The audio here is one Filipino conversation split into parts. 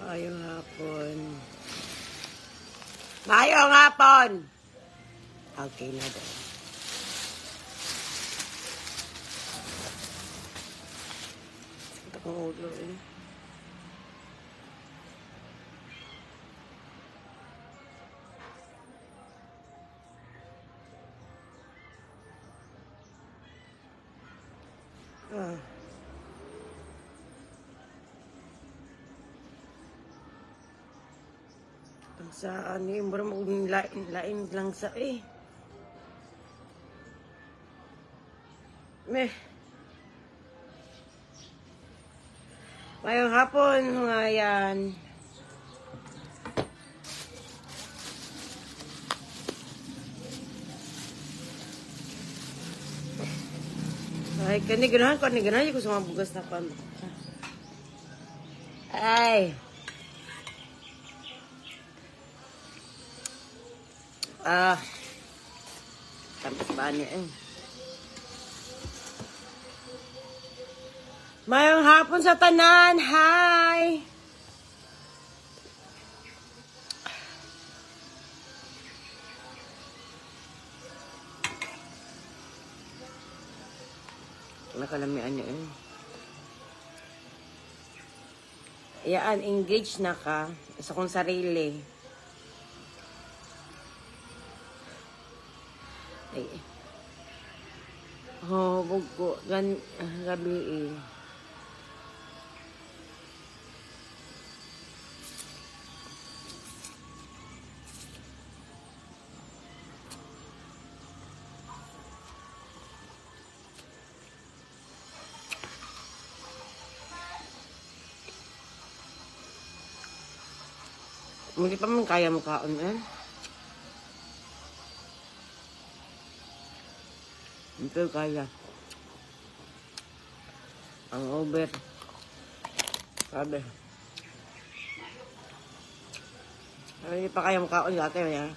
Maayong hapon. Maayong hapon! Okay na daw. Sakit akong ulo eh. Saan eh, marang lain lang sa eh. Mayong hapon mga yan. Ay, kaniganahan ko sa mga bugas na pan. Ay. Tapos ba niya eh. Mayong hapon sa tanan, hi! Nakalamian niya eh. Iyaan, engage na ka sa kong sarili. Ay. Oh, bugo. Gabi eh. Hindi pa man kaya mo kaon eh. Ito kaya. Ang over. Sabi. Hindi pa kaya mo kaon dati eh.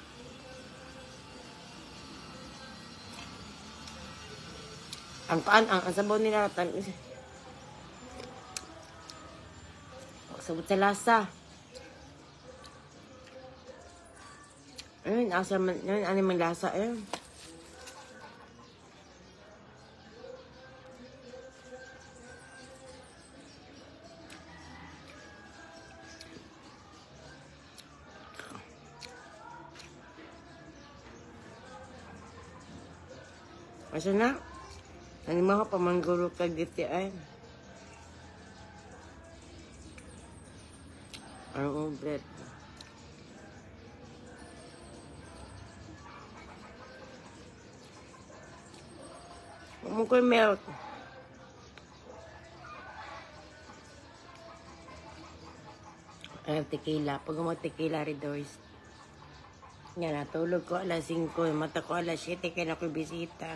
Ang sabaw nila sabot sa lasa. Ayun, asa man, yun, ano man lasa eh. Asa na? Ano mga pamangguro kag dito ay? Ang bread. Huwag ko yung milk. Ay, tequila. Pag mag-tequila rin doors. Yan, natulog ko alas 5. Mata ko alas 7. Kaya ako bisita.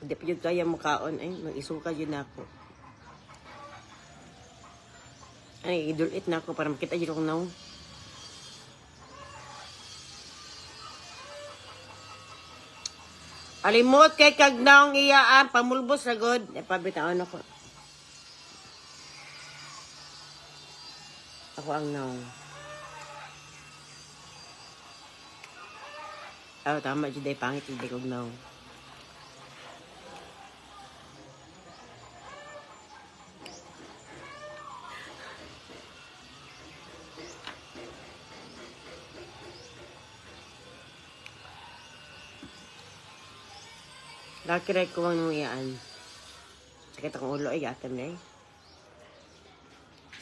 Hindi pa yun kaya makaon. Ay, mag-isuka yun ako. Ay, idulit na ako para makita yun akong naong. Alimot kay kag naong iyaan. Pamulbos na god. E, pabitaan ako. Ako ang naong. Oh, tama. Juday pangit. Hindi kong naong. Nakiray ko ang iyaan. Sakit akong ulo ay atam na eh.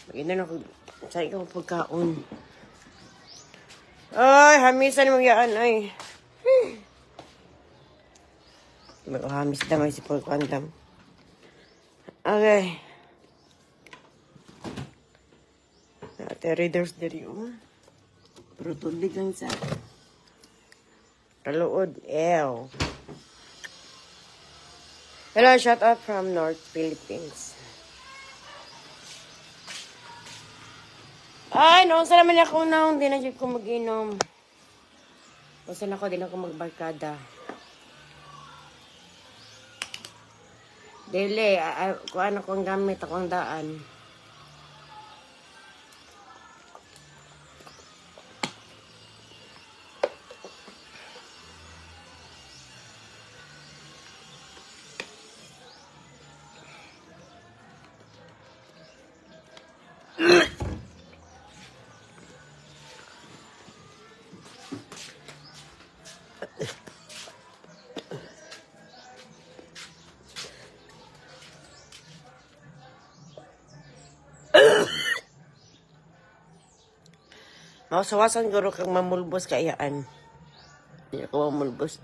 Maganda na ako. Saan ka pagkaon? Ay, hamisan mong iyaan ay. Hamis damay si Paul Quantum. Okay. Ate readers dari pero tulig lang sa Taluod. Ew. Hello, shout out from North Philippines. Ay, noon sa naman ako na, hindi na dyan ko mag-inom. Basta na ako, di na ako magbarkada. Dili, kung ano kong gamit akong daan. Mausawasan guro kang mamulbos kayaan. Hindi ako mamulbos.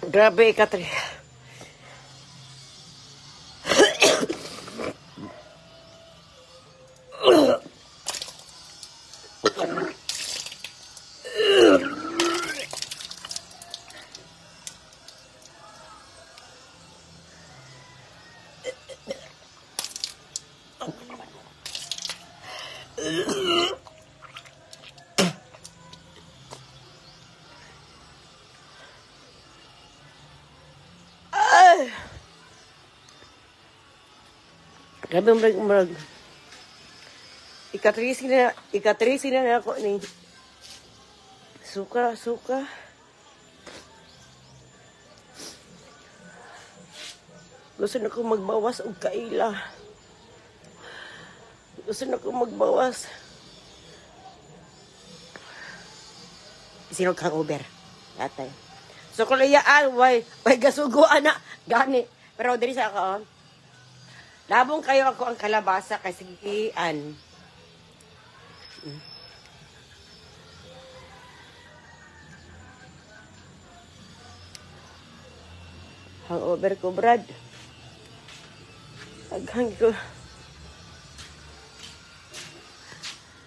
Grabe, Katri. Grabe, murag. Ikatrisi na ako ni suka. Gusto na ko magbawas og kaila. Gusto na ko magbawas. Sino kang Uber? Atay. So kulayaan, way gasuguan na gani. Pero diri sa ako, labong kayo ako ang kalabasa kay sigian. Hangover ko, Brad. Aghang ko.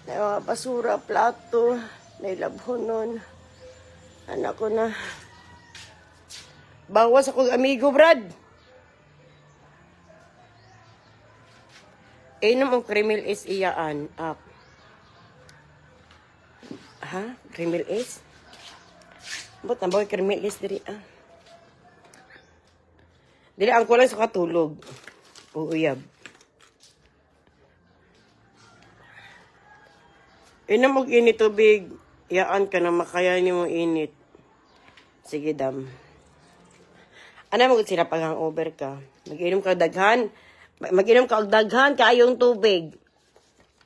Na mga basura, plato, nailabhonon. Anak ko na. Bawas akong amigo, Brad. Inom ang Kremil is iyaan. Up. Ha? Kremil is? Ba't na ba Kremil is diri? Dili ang kulang sa katulog. Uuyab. Inom og init tubig. Iyaan ka na makaya ni mo init. Sige, dam. Ano mo sila pag hangover ka? Mag-inom ka daghan. Mag-inom ka og daghan kaayong tubig.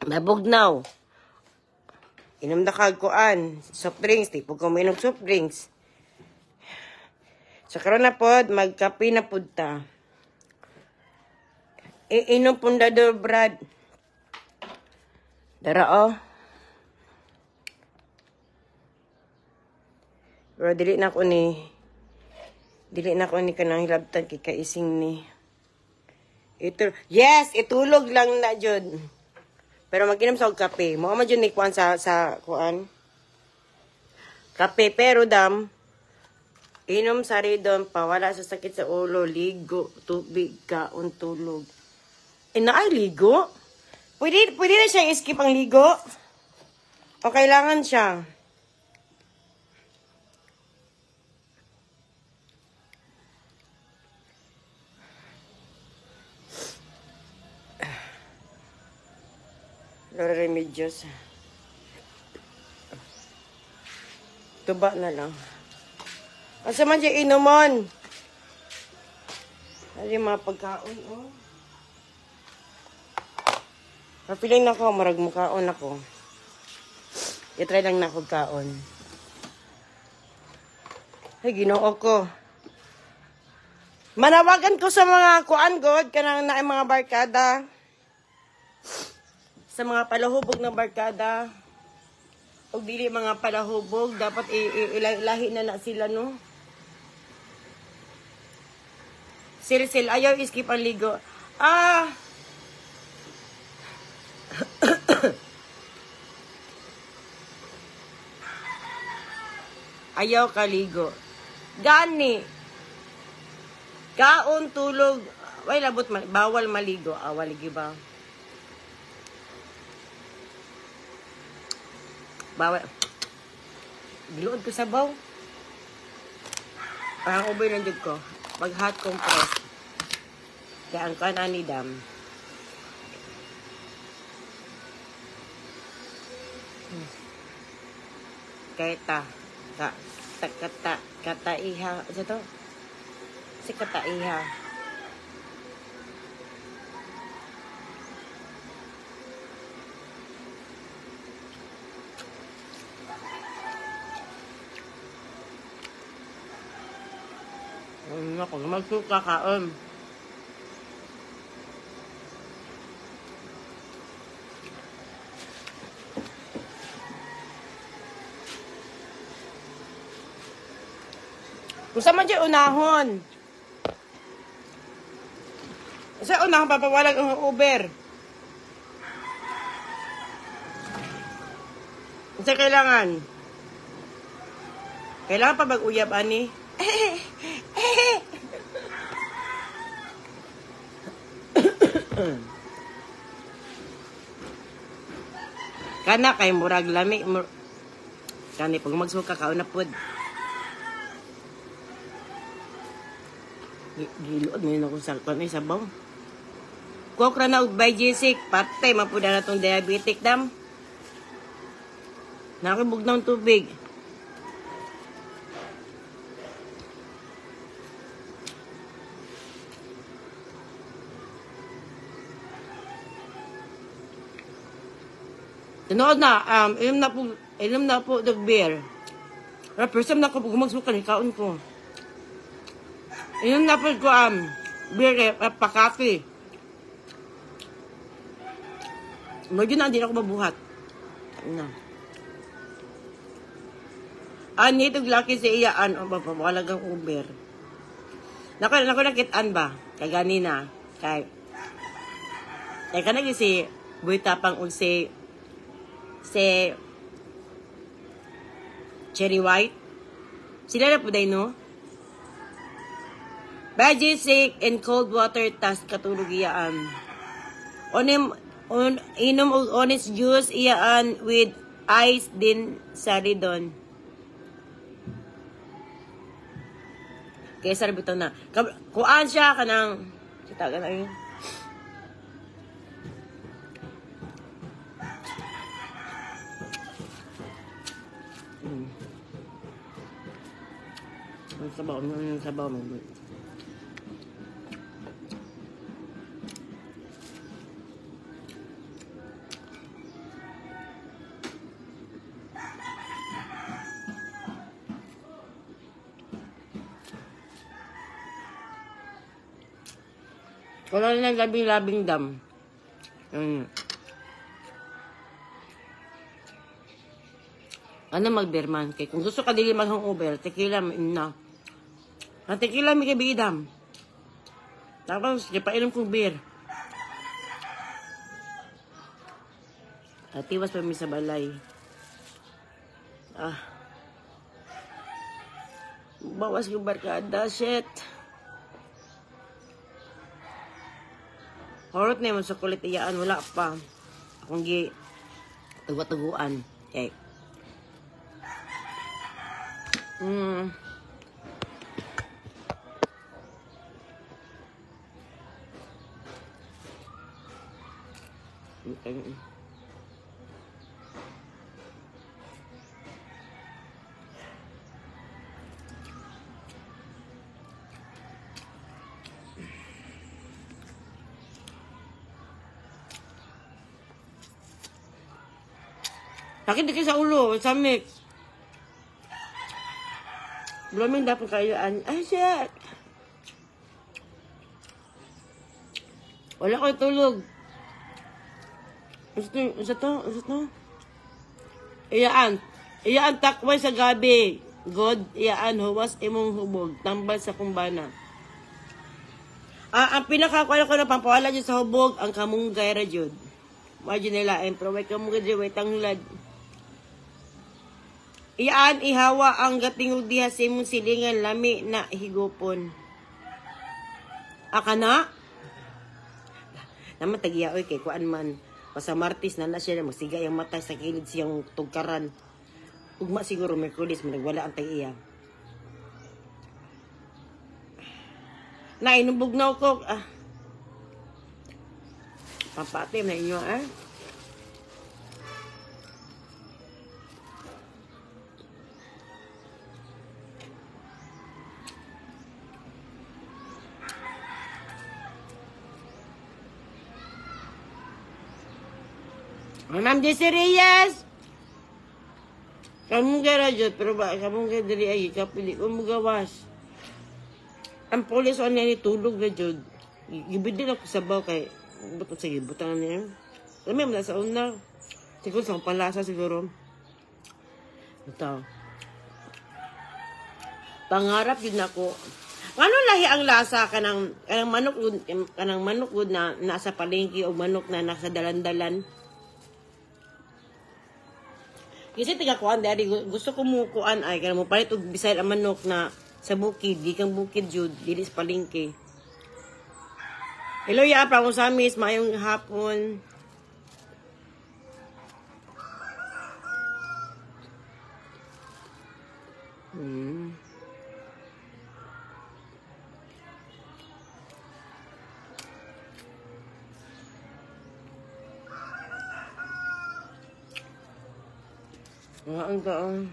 Mabugnaw. Inom na kagkuan. Soft drinks. Tipo ko mainom soft drinks. Sa karon na pod, magkape na pod ta. Inom pundador, Brad. Dara, oh. Bro, dili na ko ni kanang hilabtan kay kaising ni. Yes, itulog lang na jud. Pero mag-inom sa og kape. Mo man jud ni kuan sa kuan. Kape pero dam inom sa ridon pa wala sa sakit sa ulo, ligo, tubig, kaon, tulog. Ay ligo? Pwede na siya i-skip ang ligo? O kailangan siya? Lora Remedios. Tuba na lang. Asa man siya inuman? Ay, mga pagkaon, oh. Mapiling na ko, marag mukaon ako. I-try lang na ako kaon. Ay, ginoo ko. Manawagan ko sa mga kuan god, kanang na mga barkada. Sa mga palahubog ng barkada. O dili mga palahubog, dapat ilahi na sila, no? Sil, ayaw iskip ang ligo. Ayaw kaligo. Gani. Kaon tulog. Way labot bawal maligo. Waligi ba? Bawal. Giluod ko sa baw. Parang ubay ng jud ko. Pag hot compress. Kaya ang kanan ni dam. Kaya kataiha. Ano to? Si kataiha. Ako, magsuka kaon. Kung saan man dyan unahon. Sa unahon, papawalag ang Uber. Kasi kailangan. Kailangan pa mag-uyab, ani? Kana kay murag lami. Kani pag magsuka kaon na pod. Giluod mo yun ako sa kanay sabaw. Kukra na by Jessic, patay mapuda na itong diabetic dam. Nakibog na ang tubig. Tinood na, inom na po the beer. First time na ako magsuka ni kaon ko. Inom na po ko beer pakati. Medyo na hindi ako mabuhat. Ano? Ani itong laki sa iyaan o mapapawalagang Uber. Naku nakitaan ba? Kagani na. Kay kanagi si Boy Tapang o si Cherry White. Sila na po day no? Badgy sick in cold water tas katulog iyaan. Inom og honest juice iyaan with ice din saridon. Kaya sarap ito na. Kuan siya kanang kita ka na yun. Ang sabaw mo. Wala na labing-labing dam. Ano mag-beerman? Kaya kung gusto ka dili mag-hangover, tequila na. Ang tequila may kabidam. Tapos, painom kong beer. At iwas pa mi sa balay. Bawas ko barkada, shit. Horot na yun sa kulit iyaan, wala pa. Akong tuguan. Okay. Okay. Sakit dikit sa ulo, sa mix. Blaming dapat kayaan. Ay, shit! Wala ko tulog. Isa to? Iyaan takway sa gabi. God, iyaan huwas imong hubog. Tambal sa kumbana. Ang pinakakuala ko na pampawala dyan sa hubog, ang kamunggay ra jud. Imagine nila, pero may kamunggay dyan, may tanglad. Iyaan ihawa ang gatingog diha sa imong silingan lami na higupon. Aka na? Naman tagiya oy kay kuan man. Basta Martis na siya magsiga yung mata sa kilid siyang tugkaran. Ugma siguro Merkulis managwala ang tagiya. Na inubugnaw ko. Papatim na inyo Ma'am Jessie Reyes! Kamu gara jud, pero ba, kamu gara diri ay, kapili ko magawas. Ang polis o niya tulog na jud. Gibidin ako sa baw kay, buto sa gibutangan niya. Alam mo, nasa una. Siguro sa palasa siguro. Ito. Pangarap yun ako. Ano lahi ang lasa kanang manok na nasa palengke o manok na nasa dalan-dalan? Kasi tiga-kuan dari gusto ko mo kuan ay kana mo palit og bisay ang manok na sa bukid, di kang bukid jud, dili sa palengke. Hello ya, pa mo sa miss, mayong hapon. Ang taon.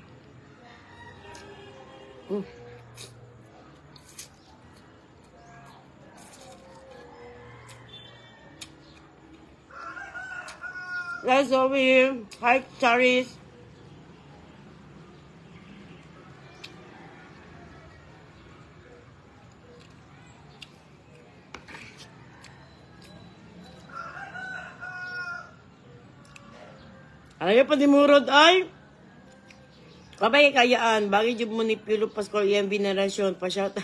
Guys, over here. Hi, Charis. Ayaw pa di murod ay. Kabay kayaan, bagay jud mo ni Pilo Pascual iyang binarasyon, pa-shout.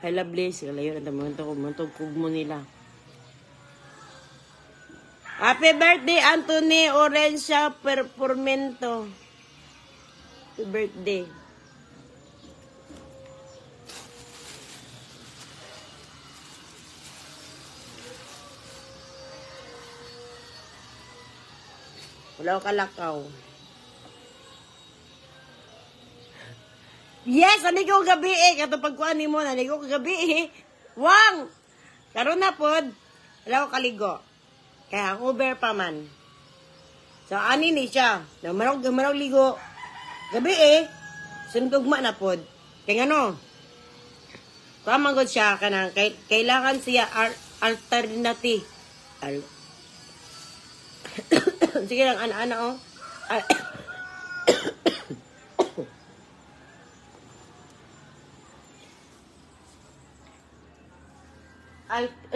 I love bless, kalayo na mantog kugmo nila. Happy birthday, Anthony Orencia Performento. Happy birthday. Wala ko kalakaw. Yes, naligo gabi kato pagkuan mo, naligo gabi Wang! Karon na pod, wala ko kaligo. Kaya Uber pa man. So, ani ni siya. Marog ligo. Gabi sundugma na pod. Kaya ano, kamangod siya kanang kailangan siya alternative. Sige lang, ana-ana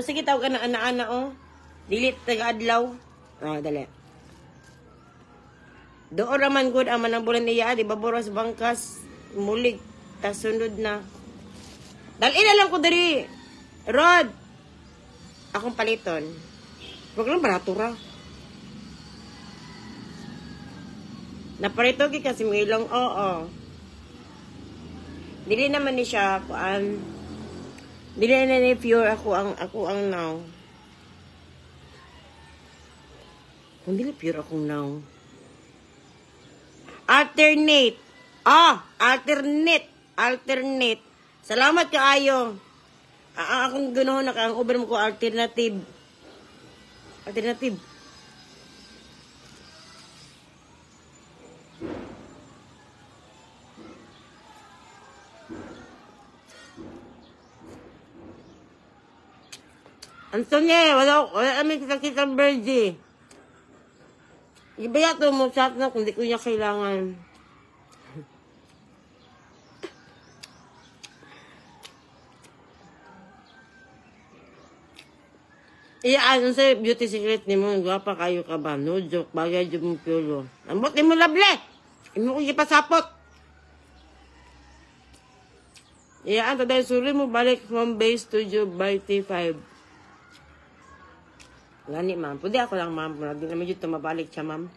sige, tawag ka na ana-ana Dilit taga-adlaw. Dali. Doon raman good ang manambulan niya. Di ba boros bangkas. Mulig. Tas sunod na. Dalin na lang ko dari. Rod. Akong paliton. Program barato ra. Naparito kasi mo ilang Dili naman ni siya kuan. Dili na ni pure ako ang now. Kung dili pure akong now. Alternate. Alternate. Salamat kaayo. Akong ganoon na ang over mo ko alternative. Antonio, wala kami kita Virgie. Ibaya to mo chat na kung di ko niya kailangan. Ano sa beauty secret ni mo, gwapa kayo ka ba? No joke, bagay dyan mong piolo. Ambot ni mo lable! Imo ko ipasapot. Dahil suri mo balik home base to job by T5. Gani, ma'am. Pwede ako lang, ma'am. Hindi naman dito mabalik siya, ma'am.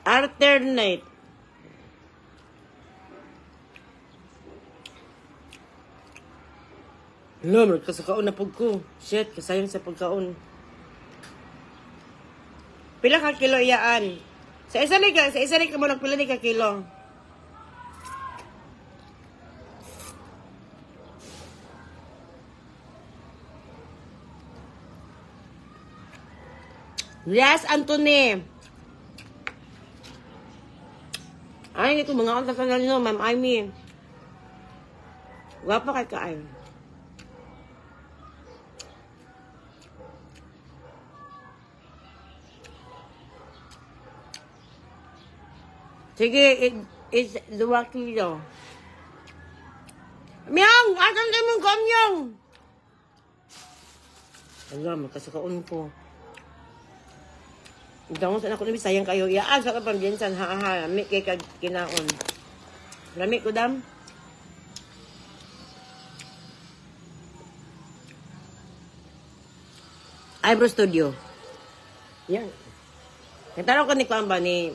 Alternate. No, magkasakaon na pug ko. Shit, kasayang sa pagkaon. Pila ka kilo iyaan? Sa isa ka mo pila ni ka kilo. Yes, Anthony. Ay, ito mga kontak na nyo, Ma'am Amy. Wapa kay kaay. Sige, it's 2 kilo. Miyang! Asan kayo mong kamyong? Alam, magkasakaon ko. Dangos anak ko nabi, sayang kayo. Iyaan sa kapang binsan, ha. Lami kay kinaon. Lami ko, dam. Eyebrow Studio. Yan. Nagtaraw ko ni Kuan ba ni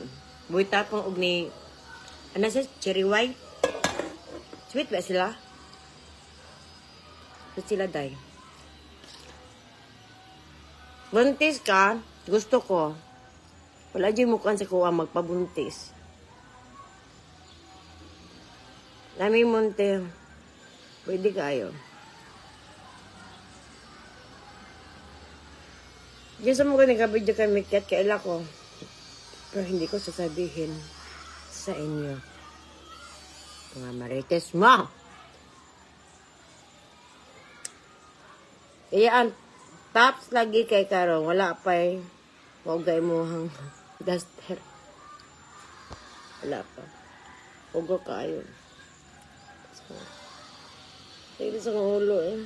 Boy Tapong og ni ano siya? Cherry white. Sweet ba sila? Sweet sila, day. Buntis ka, gusto ko. Wala dyan mukhang sa kuha magpabuntis. Nami monte. Pwede kayo. Diyan sa mga nagkabidyo kami kat kaila ko. Pero hindi ko sasabihin sa inyo. Mga marites mo. Kaya ang tops lagi kay Karo. Wala pa eh. Huwag kayo mo hang duster. Wala pa. Huwag kayo. Sige sa ulo eh.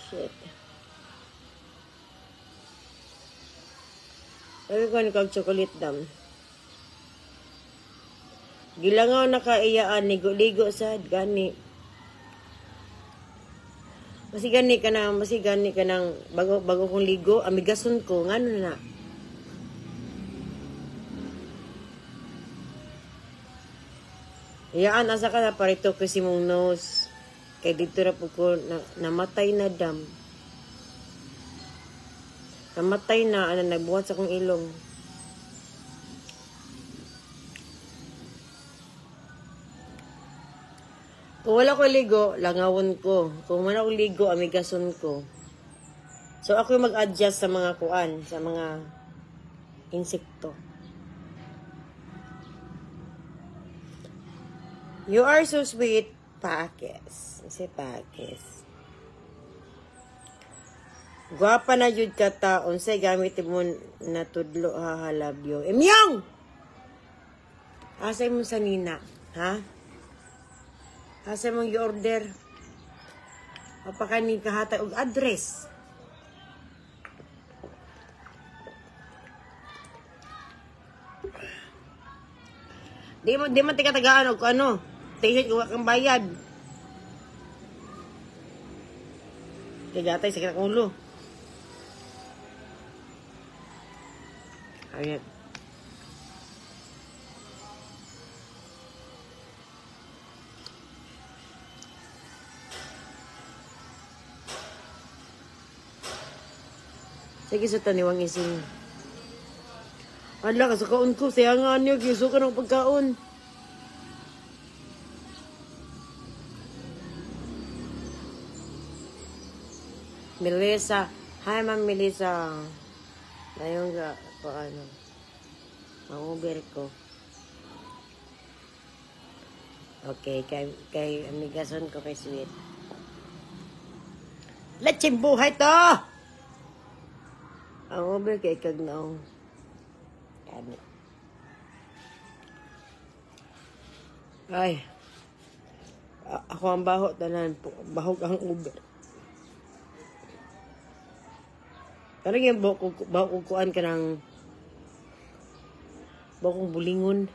Shit. Sabi ko ni kag-chocolate dam. Gilangaw na kaiyaan, ligo-ligo sa gani. Masigani ka ng bago kong ligo, amigason ko, ngano na. Iyaan, asa ka na parito kasi mong nose. Kaya dito na po ko, namatay na dam. Namatay na, nagbuhat sa kong ilong. Kung wala ko ligo, langawon ko. Kung wala ko ligo, amigason ko. So, ako yung mag-adjust sa mga kuan, sa mga insekto. You are so sweet, Pakis. Si Pakis. Guwapa na jud ka ta, unsay gamit mo na tudlo hahalabyo. Emyong! Asay mo sa nina, ha? Asay mong i-order. Apakanin kahatay og address. Di mo tika-tagaan og ano. Tihit ko kang bayad. Kagatay sa kitang ulo. Ayan. Sige sa taniwang ising. Ala, kasakaon ko. Sayangan niyo. Kiso ka ng pagkaon. Melissa. Hi, Ma'am Melissa. Ayun ka. Paano? Mang-uber ko. Okay. Kay amigason ko kay Sweet. Lechim buhay to! Ang uber kay Kagnaong. Kani. Ay. Ako ang baho. Tanan. Bahog ang uber. Parang yung baho kukuan ka ng baho kong bulingon.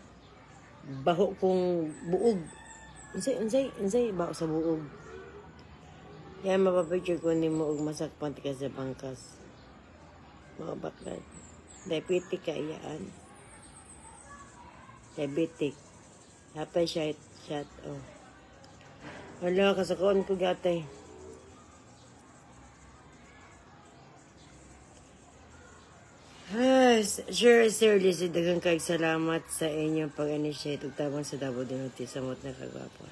Baho kong buog. Unsay baho sa buog. Kaya mapapicture ko ni mo og masakpan ka sa bangkas. Mga baklat. Dahil piti ka iyaan. Diabetic. Dapat shot. Oh. Wala, kasakoon ko gatay. Sir Lizzie, dagang kayong salamat sa inyong pag-initiate ug tabang sa Davao del Norte sa mot na kagwapo.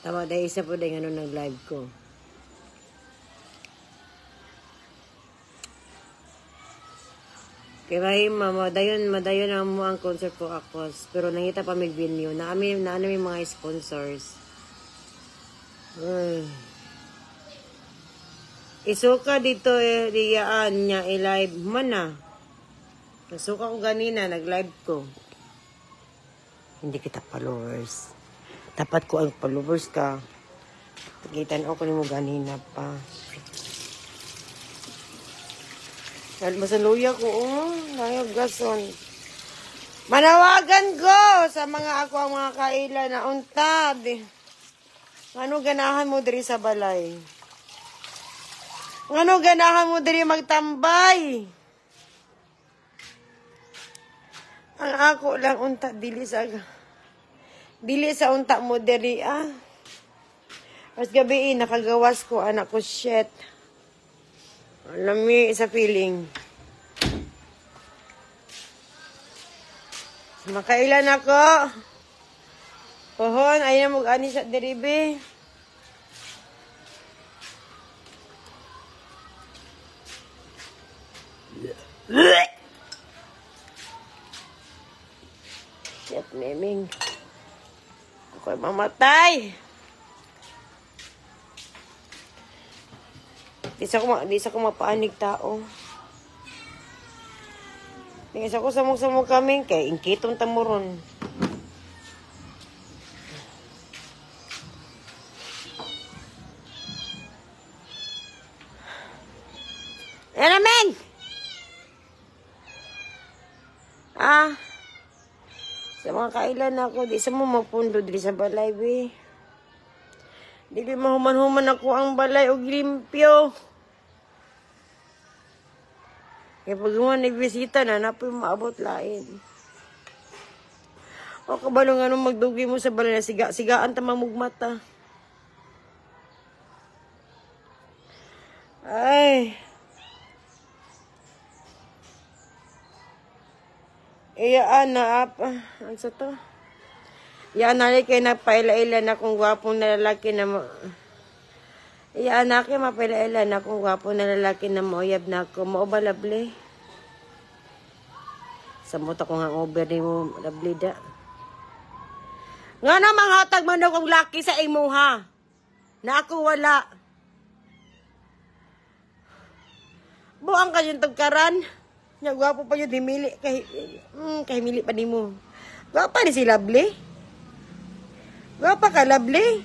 Tama, dahil isa po dahil nag-live ko. Kaya madayon na mo ang concert po ako. Pero nangita pa may venue. Na may mga sponsors. Isuka dito riyaan niya i-live man na. Nasuka ko ganina, nag-live ko. Hindi kita followers. Tapat ko ang followers ka. Pagitan ako ni mo ganina pa. Masaluya ko, nayog gason. Manawagan ko sa mga ako ang mga kaila na untad. Ano ganahan mo diri sa balay? Ano ganahan mo diri magtambay? Ang ako lang unta dili sa unta mo diri Mas gabi nakagawas ko anak ko shit. Lami sa feeling. Makailan ako. Pohon ay na mag-ani sa diribe. Shit, meming. Ako'y mamatay. Di sa ko mapaanig tao. Di sa ko samog-samog kami. Kaya ingkitong tamuron. Ano, Meng? Sa mga kailan ako, di sa mo mapundo di sa balay, be. Di mahuman-human ako ang balay o limpyo. Kaya pag mga nagbisita na, napoy maabot lain. O kabalo nga nung magdugi mo sa balay na sigaan ta mamugmata. Ay. Iyaan na ano sa to? Iyaan na kay napaila-ila na kung gwapong na lalaki na iyaan na kay mapaila-ila na kung gwapong na lalaki na mauyab na ako. Maubalabli. Samot ako nga over ni mo, labli da. Nga na manghatag man akong laki sa imo ha. Na ako wala. Buang ka yung tagkaran. Nya gwapo pa yun, himili. Kahimili pa ni mo. Gwapa ni si Lovely. Gwapa ka, Lovely.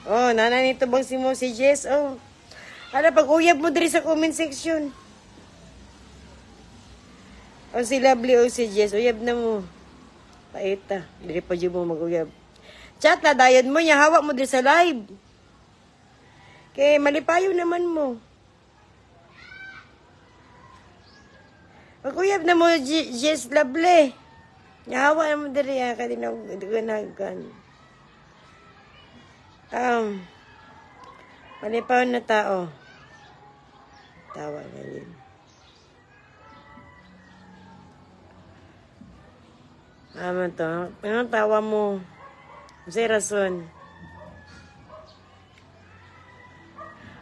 Oh, nanay nito bang si Jess? Oh. Ano, pag-uyab mo diri sa comment section. O si Lovely o si Jess, uyab na mo. Paita, diri pa dyan mo mag-uyab. Chat na, dayan mo niya, hawak mo diri sa live. Kaya malipayo naman mo. Pag-uyab na mo, Jess Lovely. Hawak mo diri, kadinagan. Malipayo na tao. Tawa na yun. Aman to. Anong tawa mo? Masay rason.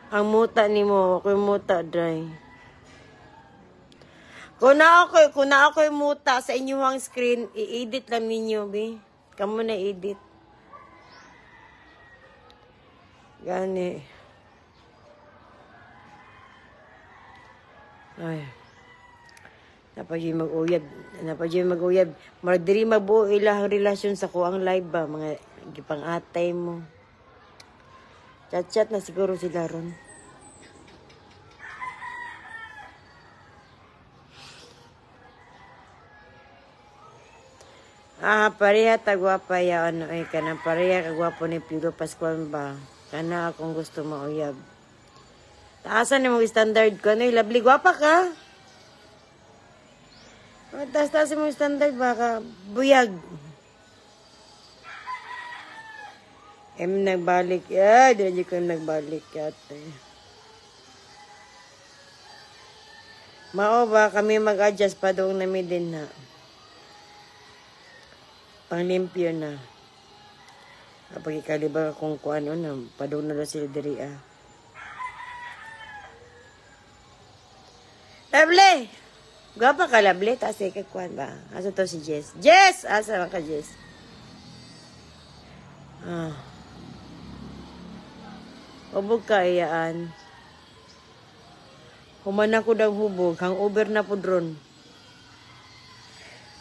Ang muta ni mo, ako'y muta, dry. Kung na ako'y muta sa inyong screen, i-edit lang ninyo, be. Kamu na edit. Gani. Ay. Napadyo'y mag-uyab. Diri mabuo ilang relasyon sa kuang live ba, mga gipang-atay mo. Chat-chat na siguro sila ron. Pareha tagwapa ya ano ay kanang pareha kagwapo ni Pido Pascual ba. Kana akong gusto mauyab. Taasan mo standard ko. Ano, lovely, gwapa ka? Taas-taas mo standard, baka buyag. Nagbalik. Ay, di ko nagbalik. Yate. Mao ba kami mag-adjust pa doon namin din na. Panglimpyo na. Kapag ikaliba kung ano na, padung na sila diri Lovely! Gwapa ka, Lovely? Tapos ikikuan ba? Asa to si Jess? Jess! Asa lang ka, Jess? Hubog ka, iyaan. Human ako daw hubog. Hangover na po dron.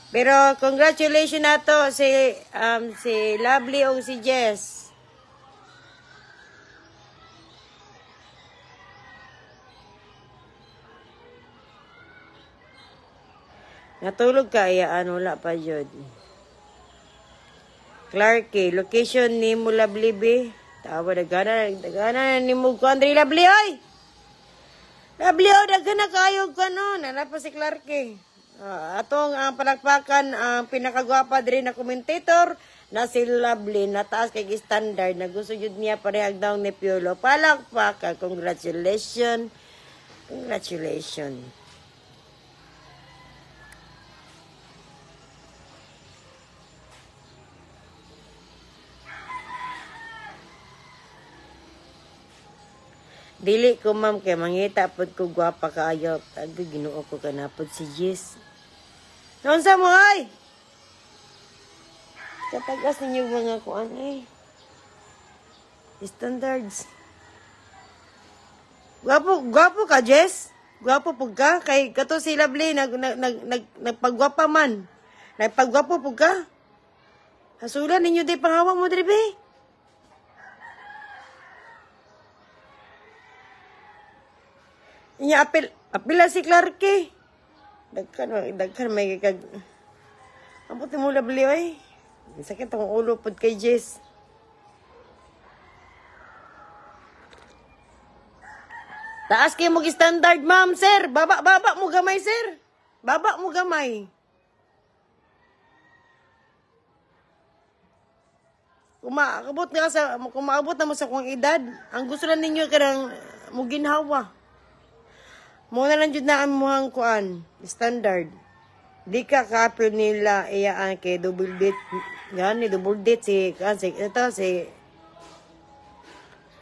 Pero, congratulations na to si Lovely o si Jess. Natulog ka, iyaan. Wala pa yun. Clarky, location ni mo Lovely, be. Tawa, dagana ni mo ko, Andre Lovely, oy! Lovely, oy, dagana kayo ka, no? Nana pa si Clarky. Atong ang palakpakan, ang pinakagwapa din na commentator, na si Lovely, na taas kay standard, na gusto yun niya parehag daw ni Piolo. Palakpakan, congratulations. Congratulations. Dili ko, ma'am, kay mangita pod ko gwapa kaayo. Tago, Ginoo ko kanapod si Jess. Noon sa mo, ay! Katagas ninyo mga kuan, Standards. Gwapo ka, Jess? Gwapo po ka? Kay kato si Lovely, nagpagwapa man. Nagpagwapo po ka? Hasulan ninyo di pangawa mo, Dribe. Inya apila si Clarky. Dagkan may kag. Ambot mo Lovely, oy. Sakit ang ulo pod kay Jess. Taas kayo mo standard, ma'am, sir. Baba mo gamay, sir. Baba mo gamay. Kumaabot na mo sa kong edad, ang gusto lang ninyo kanang muginhawa. Muna lang dyan na ang muhang kuan, standard. Di ka ka-apple nila iyaan kay double date. Yan, double date si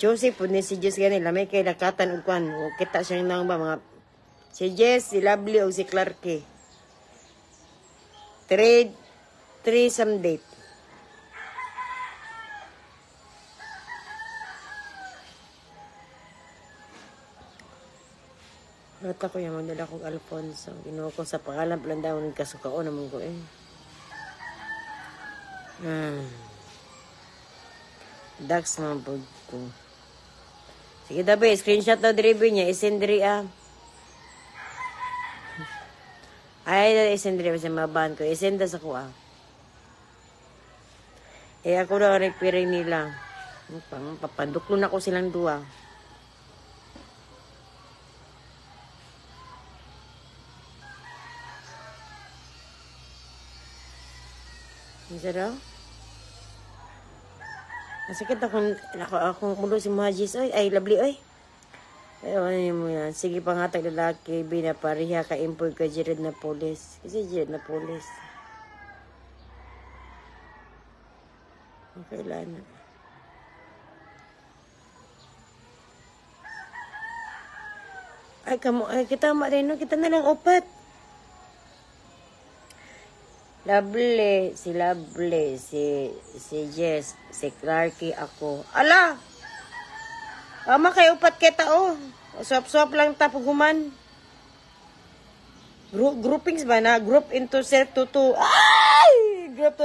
Joseph po ni si Jess ganila. May kay nakatan og kuan. O kita siyang nang ba mga si Jess, si Lovely o si Clarky. Threesome date. Nata ko yung magdala kong Alfonso. Ginuha ko sa pangalan palang daw ng kasukao naman ko Dax mga bag ko. Sige dabi, screenshot na drive niya. Isendri Ay, isendri sa mga band ko. Isenda sa ko ako na repiring nila. Papaduklo na ko silang dua. Isa daw? Masakit akong mulo si Mahajis. Ay, Lovely, oy. Ay, mo yan. Sige, pangatag lalaki, binapariha ka impul ka Jared na polis. Kasi Jared na polis. Kailan na. Ay, kita rin, no? Kita na lang upat. Lovely, si Jess, si Clarky, ako. Ala! Ama kayo upat kita, Swap-swap lang tapuguman. Groupings ba na? Group into self to two. Ay! Group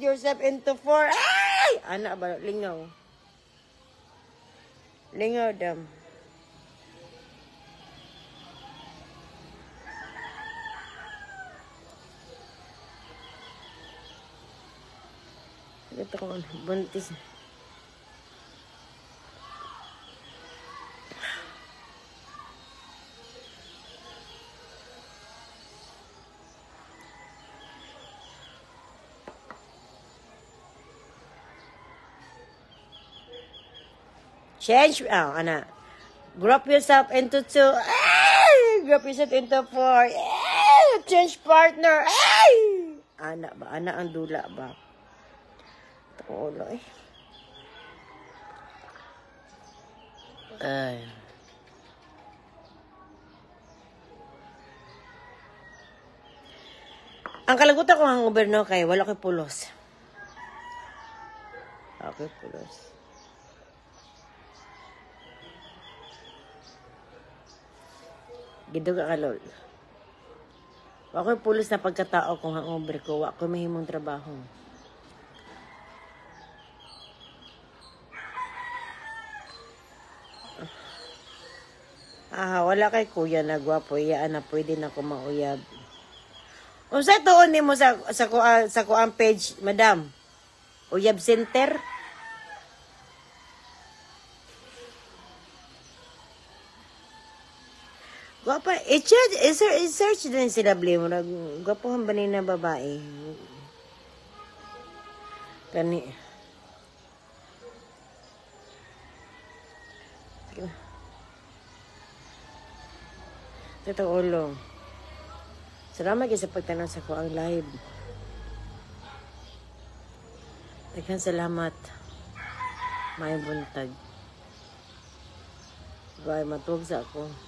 yourself into four. Ay! Ana ba? Lingaw. Lingaw, dam. Ito ko, buntis. Change, ana. Group yourself into two. Ay! Group yourself into four. Ay! Change partner. Ay! Ana ba? Ana ang dula ba? Tuloy. Ay. Ang kalagutan ko ang gobyerno kay wala ko'y pulos. Okay, pulos. Giduga ka, lol. Wala ko'y pulos na pagkatao kung hangover ko. Wala ko'y mahimong trabaho. Wala kay kuya na gwapo. Iyaan na pwede na ko mauyab. O sa tuon ni mo sa kuang page, madam? Uyab Center? Gwapa, i-search din sila, Blame. Gwapohan ba na babae? Kani. Ito ulo. Salamat kayo sa pagtanong sa kuang live. Daghang salamat. May buntag. Gaway matug sa ako.